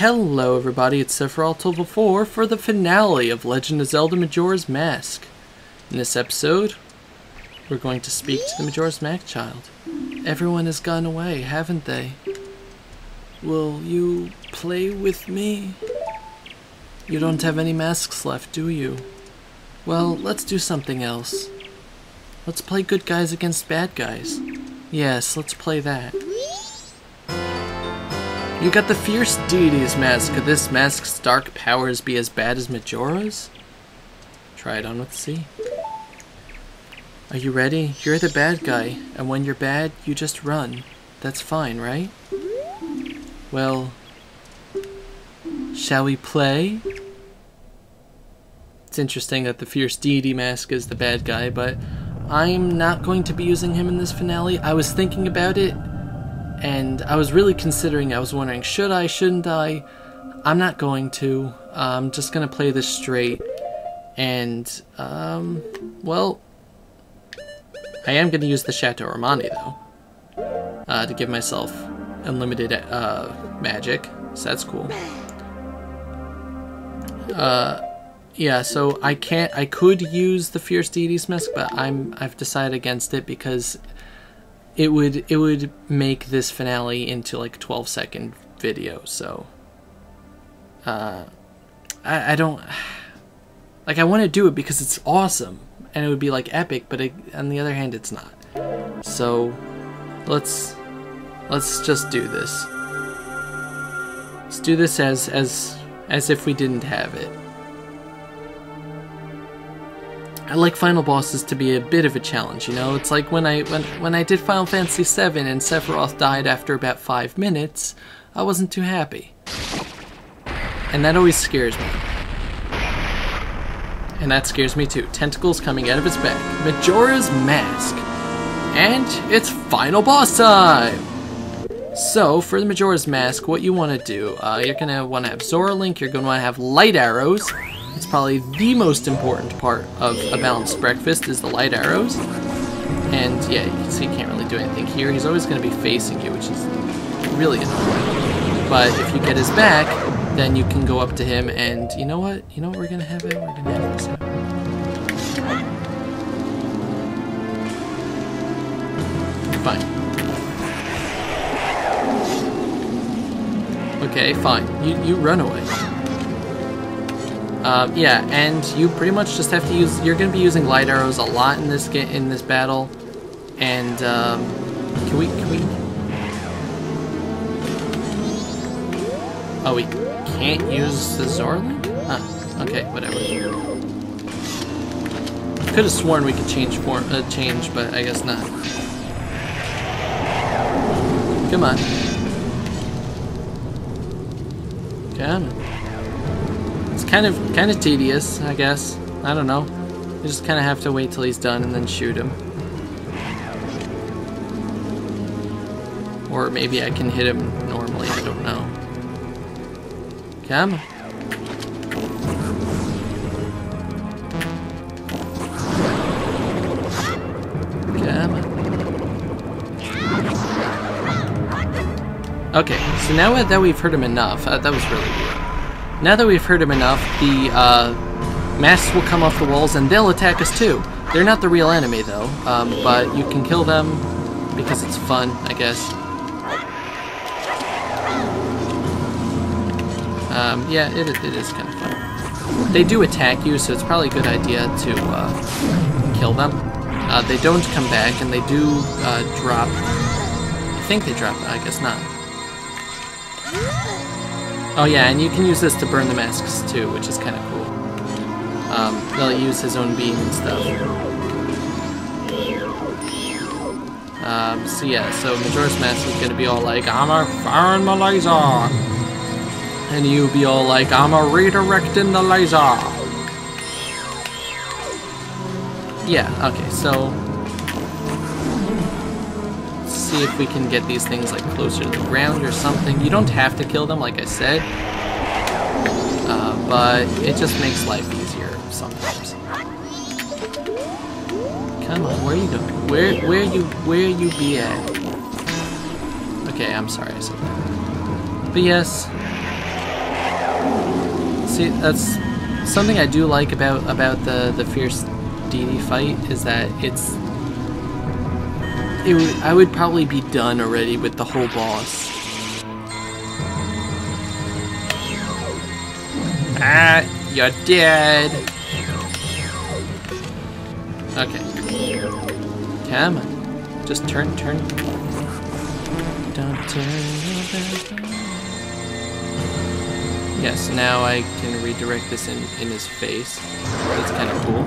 Hello everybody, it's Sephiroth Level 4 for the finale of Legend of Zelda Majora's Mask. In this episode, we're going to speak to the Majora's Mask child. Everyone has gone away, haven't they? Will you play with me? You don't have any masks left, do you? Well, let's do something else. Let's play good guys against bad guys. Yes, let's play that. You got the Fierce Deity's mask. Could this mask's dark powers be as bad as Majora's? Try it on with C. Are you ready? You're the bad guy, and when you're bad, you just run. That's fine, right? Well, shall we play? It's interesting that the Fierce Deity mask is the bad guy, but I'm not going to be using him in this finale. I was thinking about it, and I was really considering, I was wondering, should I, shouldn't I? I'm not going to. I'm just going to play this straight. And, well, I am going to use the Chateau Romani, though, to give myself unlimited magic, so that's cool. Yeah, so I could use the Fierce Deity's mask, but I've decided against it because it would make this finale into like a 12-second video, so I don't like, I want to do it because it's awesome and it would be like epic, but on the other hand it's not. So let's just do this. Let's do this as if we didn't have it. I like final bosses to be a bit of a challenge, you know? It's like when I did Final Fantasy VII and Sephiroth died after about 5 minutes, I wasn't too happy. And that always scares me. And that scares me too. Tentacles coming out of his back. Majora's Mask. And it's final boss time! So, for the Majora's Mask, what you want to do, you're going to want to have Zora Link, you're going to want to have light arrows. It's probably the most important part of a balanced breakfast is the light arrows. And yeah, you can see he can't really do anything here. He's always going to be facing you, which is really annoying. But if you get his back, then you can go up to him and you know what? You know what we're going to have it? We're going to have this out. Fine. Okay, fine. You run away. Yeah, and you pretty much just have to use. You're going to be using light arrows a lot in this battle, and can we? Oh, we can't use the Zora Link? Huh. Okay, whatever. Could have sworn we could change but I guess not. Come on. Come on. It's kind of tedious, I guess. I don't know. You just kind of have to wait till he's done and then shoot him. Or maybe I can hit him normally, I don't know. Come on. Come on. Okay, so now that we've hurt him enough, that was really weird. Now that we've hurt him enough, the masks will come off the walls and they'll attack us too. They're not the real enemy though, but you can kill them because it's fun, I guess. Yeah, it is kind of fun. They do attack you, so it's probably a good idea to kill them. They don't come back, and they do drop. I think they drop, I guess not. Oh yeah, and you can use this to burn the masks too, which is kind of cool. They'll use his own beam and stuff. So yeah, so Majora's Mask is gonna be all like, I'm a firing my laser! And you'll be all like, I'm a redirecting the laser! Yeah, okay, so see if we can get these things like closer to the ground or something. You don't have to kill them, like I said, but it just makes life easier sometimes. Come on, where are you going? Where you be at? Okay, I'm sorry I said that. But yes, See, that's something I do like about the fierce deity fight, is that I would probably be done already with the whole boss. Ah, you're dead. Okay. Come on. Just turn. Don't turn. Yes, now I can redirect this in his face. That's kind of cool.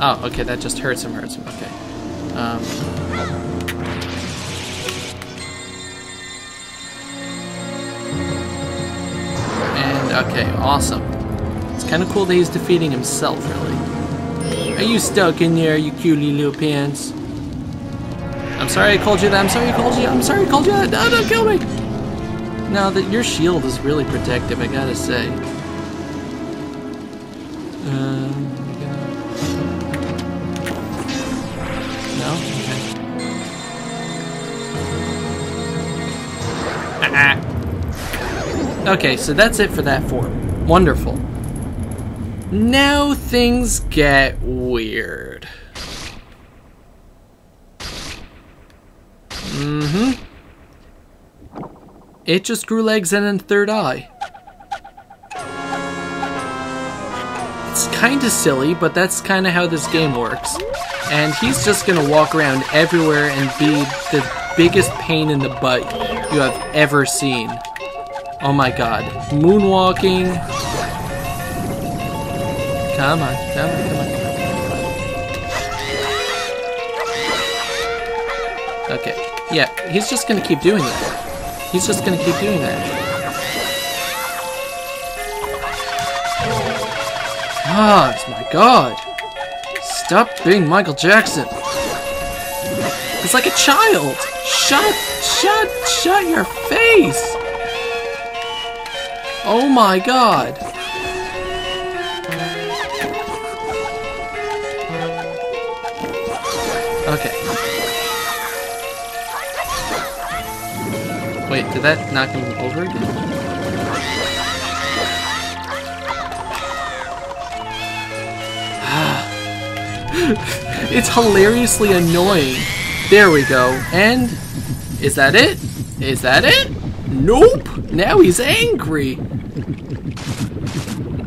Oh, okay, that just hurts him. Okay. And, okay, awesome. It's kind of cool that he's defeating himself, really. Are you stuck in there, you cutie little pants? I'm sorry I called you that. I'm sorry I called you that. No, don't kill me. No, that your shield is really protective, I gotta say. No? Okay. Okay, so that's it for that form. Wonderful. Now things get weird. It just grew legs and a third eye. It's kind of silly, but that's kind of how this game works. And he's just gonna walk around everywhere and be the biggest pain in the butt you have ever seen. Oh my god. Moonwalking. Come on. Okay. Yeah, he's just gonna keep doing that. He's just gonna keep doing that. Ah, my god. Stop being Michael Jackson. He's like a child. Shut your face. Oh my god. Okay. Wait, did that knock him over again? It's hilariously annoying. There we go. And is that it? Is that it? Nope. Now he's angry.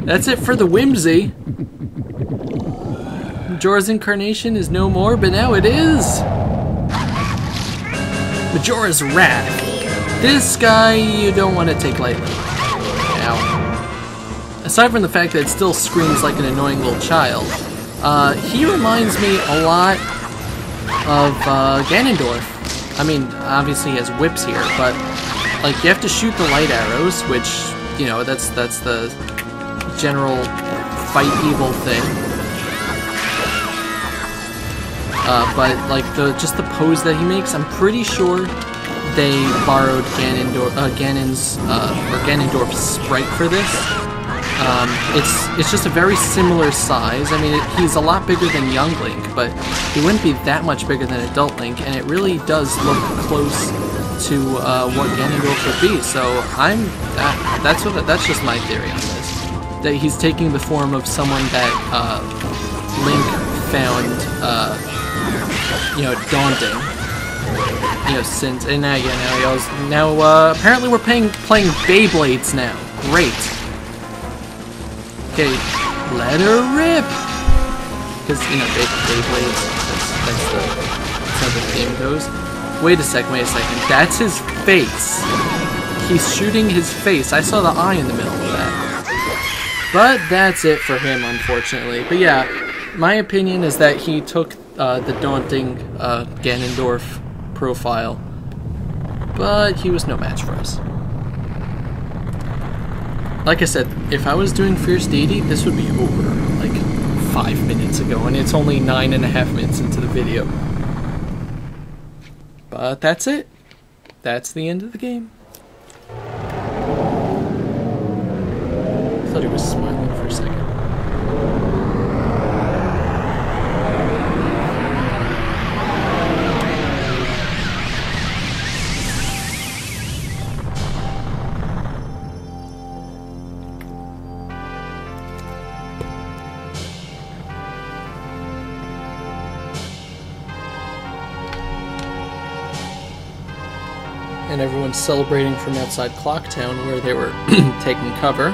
That's it for the whimsy. Majora's incarnation is no more, but now it is. Majora's Wrath. This guy you don't want to take lightly. Now, aside from the fact that it still screams like an annoying little child, he reminds me a lot of Ganondorf. I mean, obviously he has whips here, but like you have to shoot the light arrows, which, you know, that's the general fight evil thing. But like just the pose that he makes, I'm pretty sure they borrowed Ganondorf's sprite for this. It's just a very similar size. I mean, he's a lot bigger than young Link, but he wouldn't be that much bigger than adult Link, and it really does look close to what Ganondorf would be. So that's just my theory on this. That he's taking the form of someone that Link found you know, daunting. You know, since now apparently we're playing Beyblades now. Great. Okay, let her rip. Because, you know, Beyblades. That's how the theme goes. Wait a second. That's his face. He's shooting his face. I saw the eye in the middle of that. But that's it for him, unfortunately. But yeah, my opinion is that he took the daunting Ganondorf profile, but he was no match for us. Like I said, if I was doing Fierce Deity, this would be over like 5 minutes ago, and it's only 9.5 minutes into the video. But that's it. That's the end of the game. I thought he was smiling for a second. and everyone's celebrating from outside Clocktown where they were taking cover.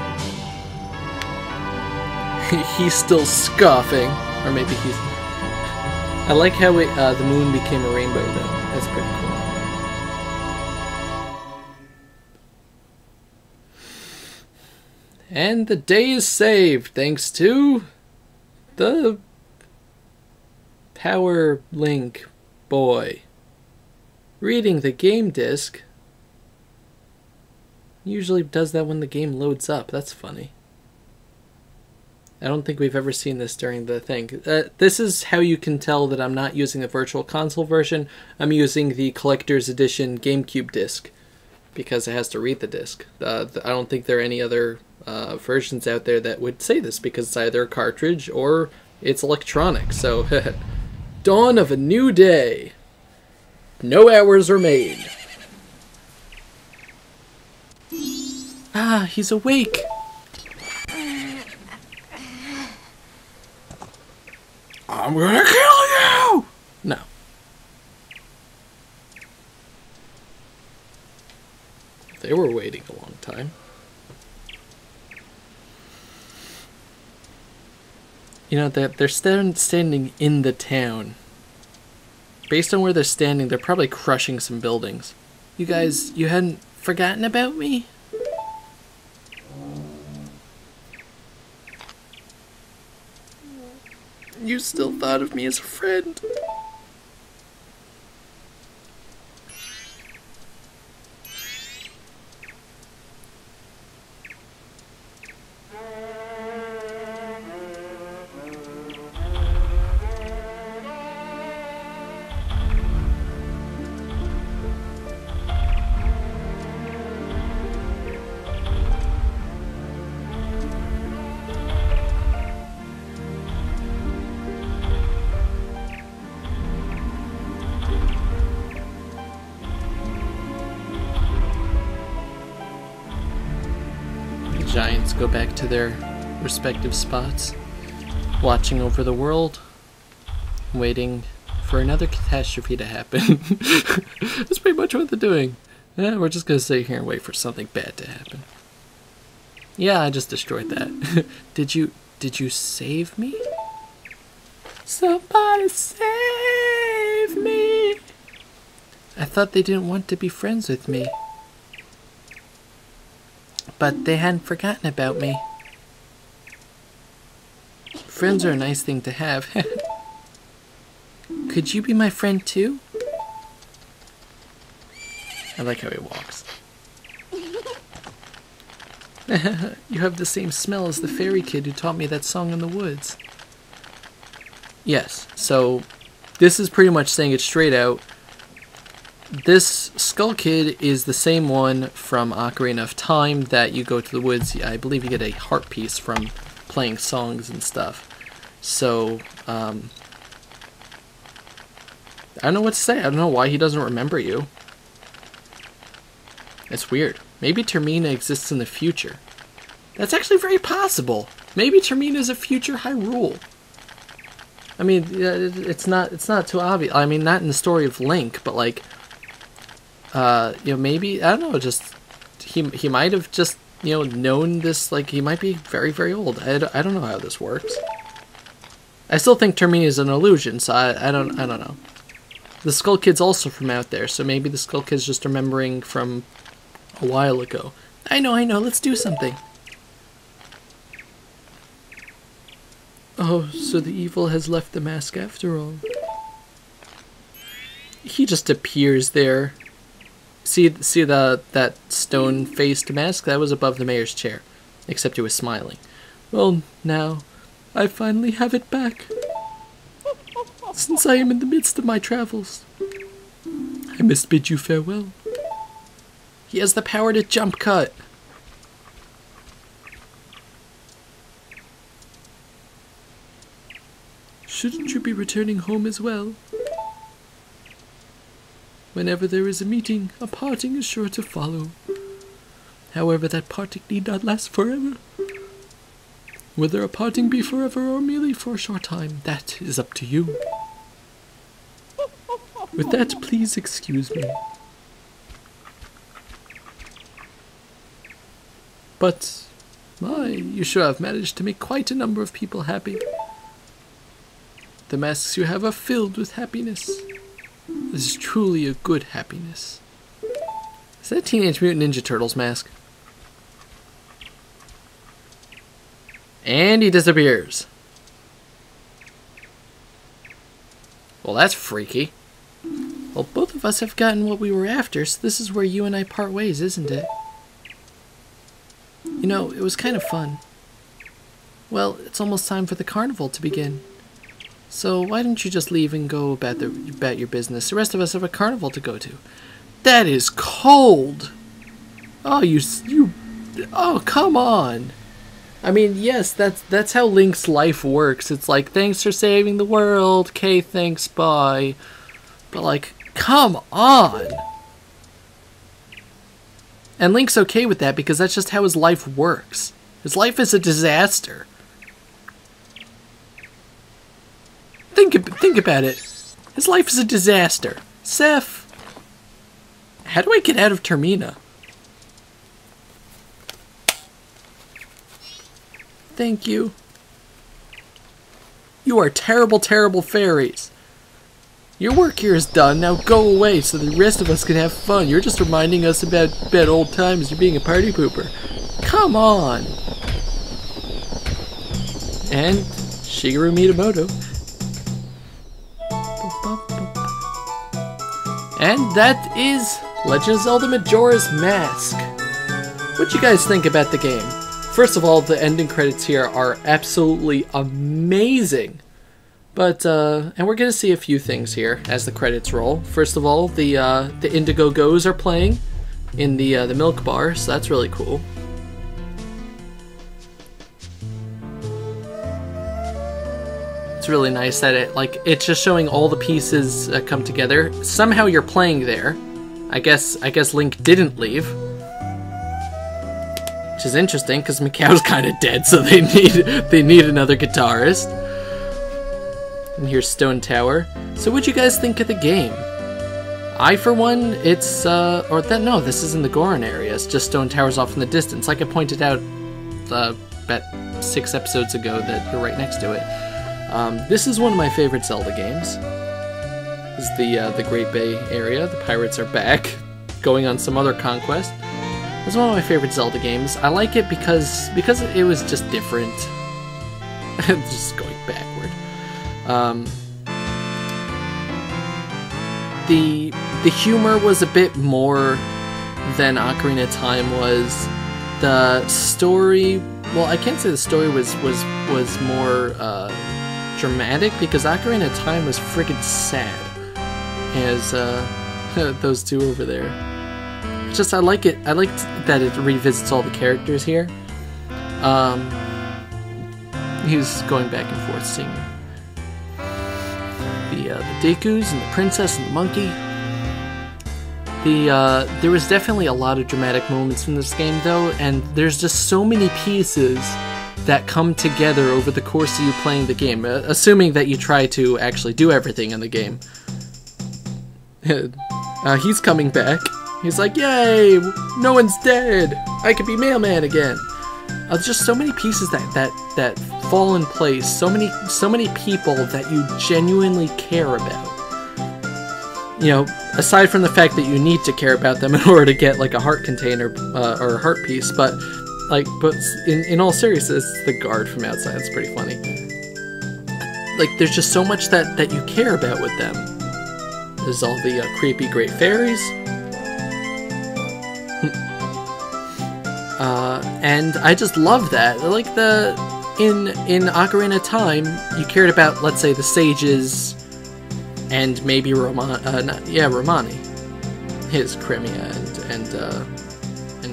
He's still scoffing, or maybe he's... I like how the moon became a rainbow though. That's pretty cool. And the day is saved thanks to the Power Link boy. Reading the game disc. Usually does that when the game loads up. That's funny. I don't think we've ever seen this during the thing. This is how you can tell that I'm not using the Virtual Console version. I'm using the Collector's Edition GameCube disc because it has to read the disc. I don't think there are any other versions out there that would say this because it's either a cartridge or it's electronic. So, dawn of a new day. No hours are made. Ah, he's awake. I'm gonna kill you! No. They were waiting a long time. You know, they're standing in the town. Based on where they're standing, they're probably crushing some buildings. You guys, you hadn't forgotten about me? You still thought of me as a friend. Giants go back to their respective spots, watching over the world, waiting for another catastrophe to happen. That's pretty much what they're doing. Yeah, we're just gonna sit here and wait for something bad to happen. Yeah, I just destroyed that. Did you save me? Somebody save me! I thought they didn't want to be friends with me. But they hadn't forgotten about me. Friends are a nice thing to have. Could you be my friend too? I like how he walks. You have the same smell as the fairy kid who taught me that song in the woods. Yes, so this is pretty much saying it straight out. This Skull Kid is the same one from Ocarina of Time that you go to the woods. I believe you get a heart piece from playing songs and stuff. So, I don't know what to say. I don't know why he doesn't remember you. It's weird. Maybe Termina exists in the future. That's actually very possible. Maybe Termina is a future Hyrule. I mean, it's not too obvious. I mean, not in the story of Link, but like, you know, maybe, I don't know, just, he might have just, you know, known this, like, he might be very, very old. I don't know how this works. I still think Termina is an illusion, so I don't know. The Skull Kid's also from out there, so maybe the Skull Kid's just remembering from a while ago. I know, let's do something. Oh, so the evil has left the mask after all. He just appears there. See that stone-faced mask? That was above the mayor's chair, except he was smiling. Well, now, I finally have it back. Since I am in the midst of my travels, I must bid you farewell. He has the power to jump cut. Shouldn't you be returning home as well? Whenever there is a meeting, a parting is sure to follow. However, that parting need not last forever. Whether a parting be forever or merely for a short time, that is up to you. With that, please excuse me. But, my, you sure have managed to make quite a number of people happy. The masks you have are filled with happiness. This is truly a good happiness. Is that a Teenage Mutant Ninja Turtles mask? And he disappears. Well, that's freaky. Well, both of us have gotten what we were after, so this is where you and I part ways, isn't it? You know, it was kind of fun. Well, it's almost time for the carnival to begin. So why don't you just leave and go about your business? The rest of us have a carnival to go to. That is cold! Oh, oh, come on! I mean, yes, that's how Link's life works. It's like, thanks for saving the world, okay, thanks, bye. But like, come on! And Link's okay with that because that's just how his life works. His life is a disaster. Think about it. His life is a disaster. Seth, how do I get out of Termina? Thank you. You are terrible, terrible fairies. Your work here is done. Now go away so the rest of us can have fun. You're just reminding us about bad old times. You're being a party pooper. Come on. And Shigeru Miyamoto. And that is Legend of Zelda Majora's Mask. What you guys think about the game? First of all, the ending credits here are absolutely amazing. But, and we're gonna see a few things here as the credits roll. First of all, the Indigo Go's are playing in the milk bar, so that's really cool. It's really nice that it's just showing all the pieces come together. Somehow you're playing there. I guess Link didn't leave. Which is interesting, because Mikau's kind of dead, so they need another guitarist. And here's Stone Tower. So what'd you guys think of the game? I, for one, no, this is in the Goron area. It's just Stone Tower's off in the distance. Like I pointed out about 6 episodes ago that you're right next to it. This is one of my favorite Zelda games. This is the Great Bay area. The pirates are back, going on some other conquest. It's one of my favorite Zelda games. I like it because it was just different. Just going backward. The humor was a bit more than Ocarina of Time was. The story, well, I can't say the story was more dramatic, because Ocarina of Time was friggin' sad as those two over there. Just I liked that it revisits all the characters here. He's going back and forth seeing the Dekus and the princess and the monkey. There was definitely a lot of dramatic moments in this game though, and there's just so many pieces that come together over the course of you playing the game, assuming that you try to actually do everything in the game. He's coming back. He's like, yay, no one's dead. I could be Mailman again. Just so many pieces that fall in place. So many people that you genuinely care about. You know, aside from the fact that you need to care about them in order to get like a heart container or a heart piece, but in all seriousness, the guard from outside is pretty funny. Like, there's just so much that you care about with them. There's all the creepy great fairies. And I just love that. Like in Ocarina of Time, you cared about, let's say, the sages and maybe Romani. His Crimea and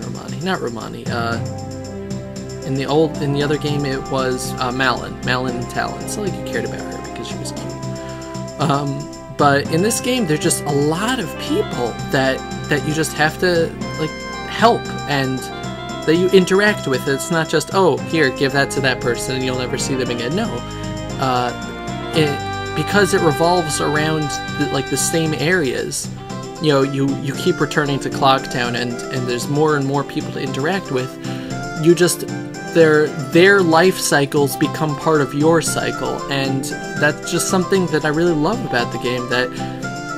Romani. Not Romani. In the other game it was Malin and Talon. So like you cared about her because she was cute. But in this game there's just a lot of people that you just have to like help and that you interact with. It's not just, oh, here, give that to that person and you'll never see them again. No. Because it revolves around the same areas, you know, you keep returning to Clocktown and there's more and more people to interact with. you just their life cycles become part of your cycle, and that's just something that I really love about the game, that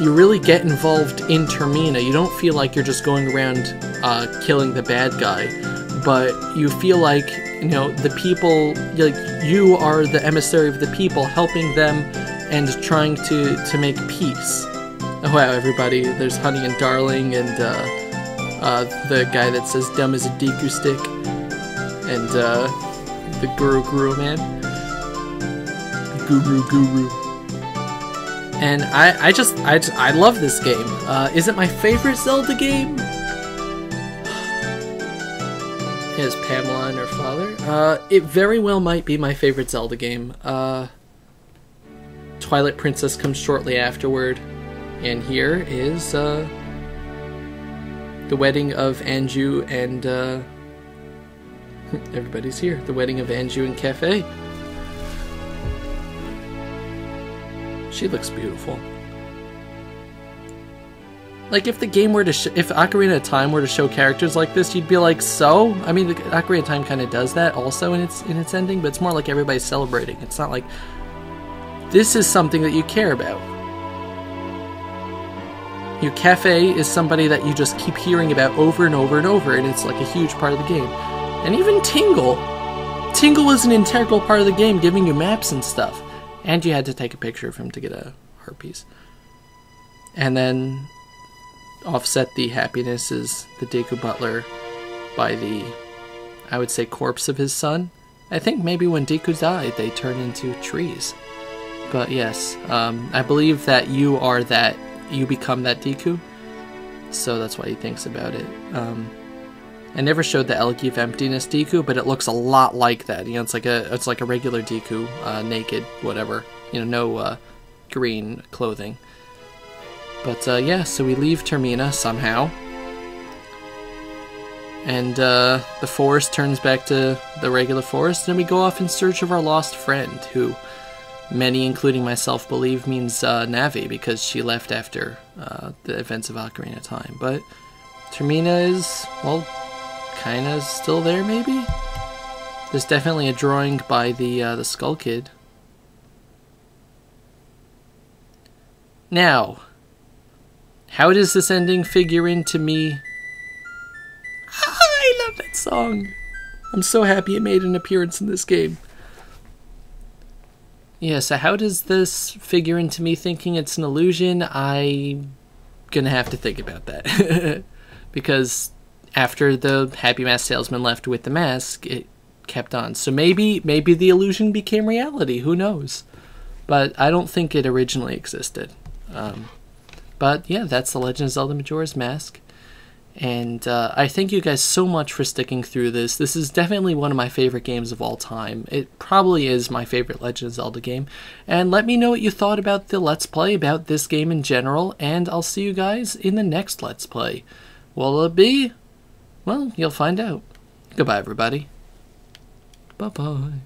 you really get involved in Termina. You don't feel like you're just going around killing the bad guy, but you feel like, you know, the people, like, you are the emissary of the people, helping them and trying to make peace. Oh wow, everybody, there's Honey and Darling, and the guy that says dumb as a Deku stick, and the Guru Man. Guru. And I love this game. Is it my favorite Zelda game? Here's Pamela and her father. It very well might be my favorite Zelda game. Twilight Princess comes shortly afterward. And here is the wedding of Anju and everybody's here. The wedding of Anju and Cafe. She looks beautiful. Like, if the game were to if Ocarina of Time were to show characters like this, you'd be like, so? I mean, the Ocarina of Time kind of does that also in its ending, but it's more like everybody's celebrating. It's not like this is something that you care about. Your Cafe is somebody that you just keep hearing about over and over and over, and it's like a huge part of the game. And even Tingle. Tingle was an integral part of the game, giving you maps and stuff. And you had to take a picture of him to get a heart piece. And then offset the happiness is the Deku Butler by the, I would say, corpse of his son. I think maybe when Deku died, they turned into trees. But yes, I believe that you are that, you become that Deku. So that's why he thinks about it. I never showed the Elegy of Emptiness Deku, but it looks a lot like that. You know, it's like a regular Deku, naked, whatever. You know, no green clothing. But yeah, so we leave Termina somehow, and the forest turns back to the regular forest, and we go off in search of our lost friend, who many, including myself, believe means Navi, because she left after the events of Ocarina of Time. But Termina is, well, kind of still there, maybe? There's definitely a drawing by the Skull Kid. Now, how does this ending figure into me? I love that song. I'm so happy it made an appearance in this game. Yeah, so how does this figure into me thinking it's an illusion? I'm gonna have to think about that. Because after the Happy Mask Salesman left with the mask, it kept on. So maybe the illusion became reality, who knows? But I don't think it originally existed. But yeah, that's The Legend of Zelda Majora's Mask. And I thank you guys so much for sticking through this. This is definitely one of my favorite games of all time. It probably is my favorite Legend of Zelda game. And let me know what you thought about the Let's Play, about this game in general, and I'll see you guys in the next Let's Play. Will it be? Well, you'll find out. Goodbye, everybody. Bye-bye.